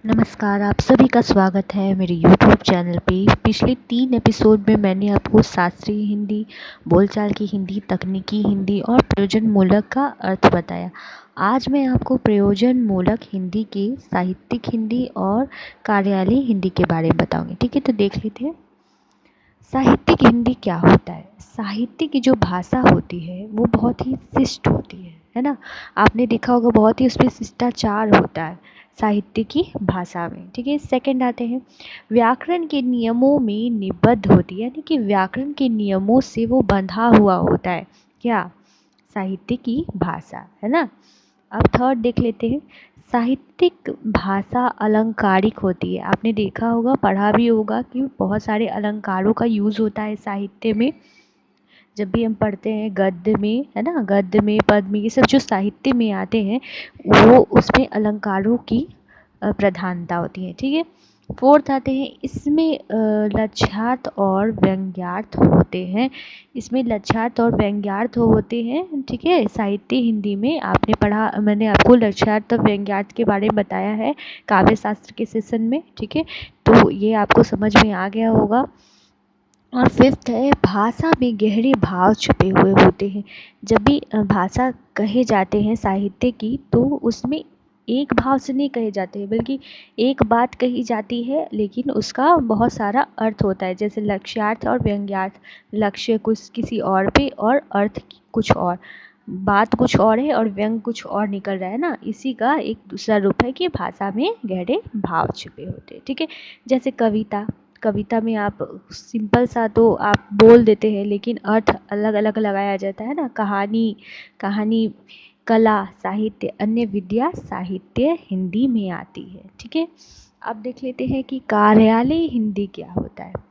नमस्कार, आप सभी का स्वागत है मेरे YouTube चैनल पे। पिछले 3 एपिसोड में मैंने आपको शास्त्रीय हिंदी, बोलचाल की हिंदी, तकनीकी हिंदी और प्रयोजनमूलक का अर्थ बताया। आज मैं आपको प्रयोजनमूलक हिंदी के साहित्यिक हिंदी और कार्यालय हिंदी के बारे में बताऊंगी। ठीक है, तो देख लेते हैं। साहित्यिक हिंदी क्या होता है? साहित्य की जो भाषा होती है वो बहुत ही शिष्ट होती है ना। आपने देखा होगा बहुत ही उसमें शिष्टाचार होता है साहित्य की भाषा में। ठीक है, सेकंड आते हैं, व्याकरण के नियमों में निबद्ध होती है, यानी कि व्याकरण के नियमों से वो बंधा हुआ होता है। क्या? साहित्य की भाषा, है ना। अब थर्ड देख लेते हैं, साहित्यिक भाषा अलंकारिक होती है। आपने देखा होगा, पढ़ा भी होगा कि बहुत सारे अलंकारों का यूज़ होता है साहित्य में। जब भी हम पढ़ते हैं गद्य में, है ना, गद्य में, पद्य में, ये सब जो साहित्य में आते हैं वो उसमें अलंकारों की प्रधानता होती है। ठीक है, फोर्थ आते हैं, इसमें लक्ष्यार्थ और व्यंग्यार्थ होते हैं। इसमें लक्ष्यार्थ और व्यंग्यार्थ होते हैं। ठीक है, साहित्य हिंदी में आपने पढ़ा, मैंने आपको लक्ष्यार्थ और व्यंग्यार्थ के बारे में बताया है काव्य शास्त्र के सेशन में। ठीक है, तो ये आपको समझ में आ गया होगा। और फिफ्थ है, भाषा में गहरे भाव छुपे हुए होते हैं। जब भी भाषा कहे जाते हैं साहित्य की, तो उसमें एक भाव से नहीं कहे जाते हैं, बल्कि एक बात कही जाती है लेकिन उसका बहुत सारा अर्थ होता है। जैसे लक्ष्यार्थ और व्यंग्यार्थ, लक्ष्य कुछ किसी और पे और अर्थ कुछ और, बात कुछ और है और व्यंग कुछ और निकल रहा है ना। इसी का एक दूसरा रूप है कि भाषा में गहरे भाव छुपे होते हैं। ठीक है, जैसे कविता, कविता में आप सिंपल सा तो आप बोल देते हैं लेकिन अर्थ अलग अलग लगाया जाता है ना। कहानी, कहानी कला, साहित्य, अन्य विद्या साहित्य हिंदी में आती है। ठीक है, अब देख लेते हैं कि कार्यालय हिंदी क्या होता है।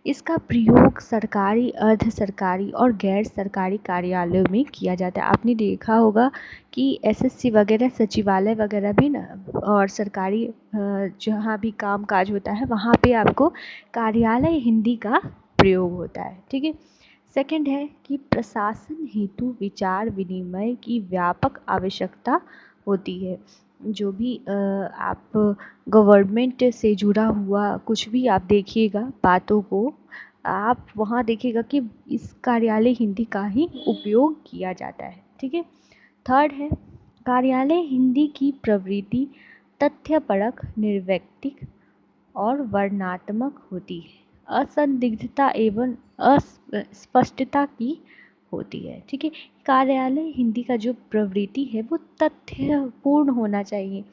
इसका प्रयोग सरकारी, अर्ध सरकारी और गैर सरकारी कार्यालयों में किया जाता है। आपने देखा होगा कि एसएससी वगैरह, सचिवालय वगैरह भी ना, और सरकारी जहाँ भी काम काज होता है वहाँ पे आपको कार्यालय हिंदी का प्रयोग होता है। ठीक है, सेकंड है कि प्रशासन हेतु विचार विनिमय की व्यापक आवश्यकता होती है। जो भी आप गवर्नमेंट से जुड़ा हुआ कुछ भी आप देखिएगा बातों को, आप वहाँ देखिएगा कि इस कार्यालय हिंदी का ही उपयोग किया जाता है। ठीक है, थर्ड है, कार्यालय हिंदी की प्रवृत्ति तथ्यपरक, निर्वैयक्तिक और वर्णनात्मक होती है। असंदिग्धता एवं अस्पष्टता की होती है। ठीक है, कार्यालय हिंदी का जो प्रवृत्ति है वो तथ्यपूर्ण होना चाहिए।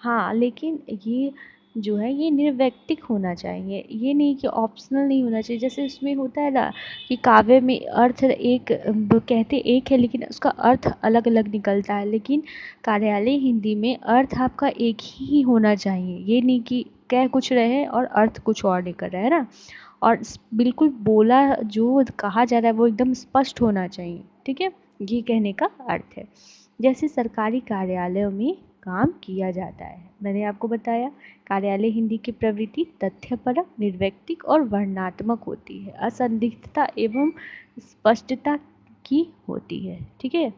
हाँ, लेकिन ये जो है ये निर्वैयक्तिक होना चाहिए, ये नहीं कि ऑप्शनल नहीं होना चाहिए। जैसे इसमें होता है ना कि काव्य में अर्थ एक कहते एक है लेकिन उसका अर्थ अलग अलग निकलता है, लेकिन कार्यालय हिंदी में अर्थ आपका एक ही होना चाहिए। ये नहीं कि कह कुछ रहे और अर्थ कुछ और निकल रहा है ना। और बिल्कुल बोला जो कहा जा रहा है वो एकदम स्पष्ट होना चाहिए। ठीक है, ये कहने का अर्थ है। जैसे सरकारी कार्यालयों में काम किया जाता है, मैंने आपको बताया कार्यालय हिंदी की प्रवृत्ति तथ्यपरक, निर्वैयक्तिक और वर्णनात्मक होती है। असंदिग्धता एवं स्पष्टता की होती है। ठीक है,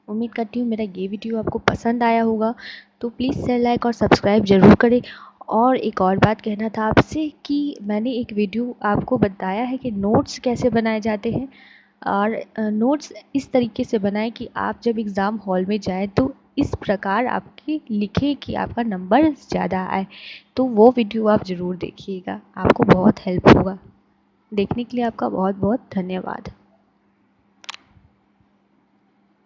उम्मीद करती हूँ मेरा ये वीडियो आपको पसंद आया होगा, तो प्लीज़ शेयर, लाइक और सब्सक्राइब ज़रूर करें। और एक और बात कहना था आपसे कि मैंने एक वीडियो आपको बताया है कि नोट्स कैसे बनाए जाते हैं, और नोट्स इस तरीके से बनाएं कि आप जब एग्ज़ाम हॉल में जाएं तो इस प्रकार आपके लिखें कि आपका नंबर ज़्यादा आए। तो वो वीडियो आप ज़रूर देखिएगा, आपको बहुत हेल्प होगा। देखने के लिए आपका बहुत बहुत धन्यवाद।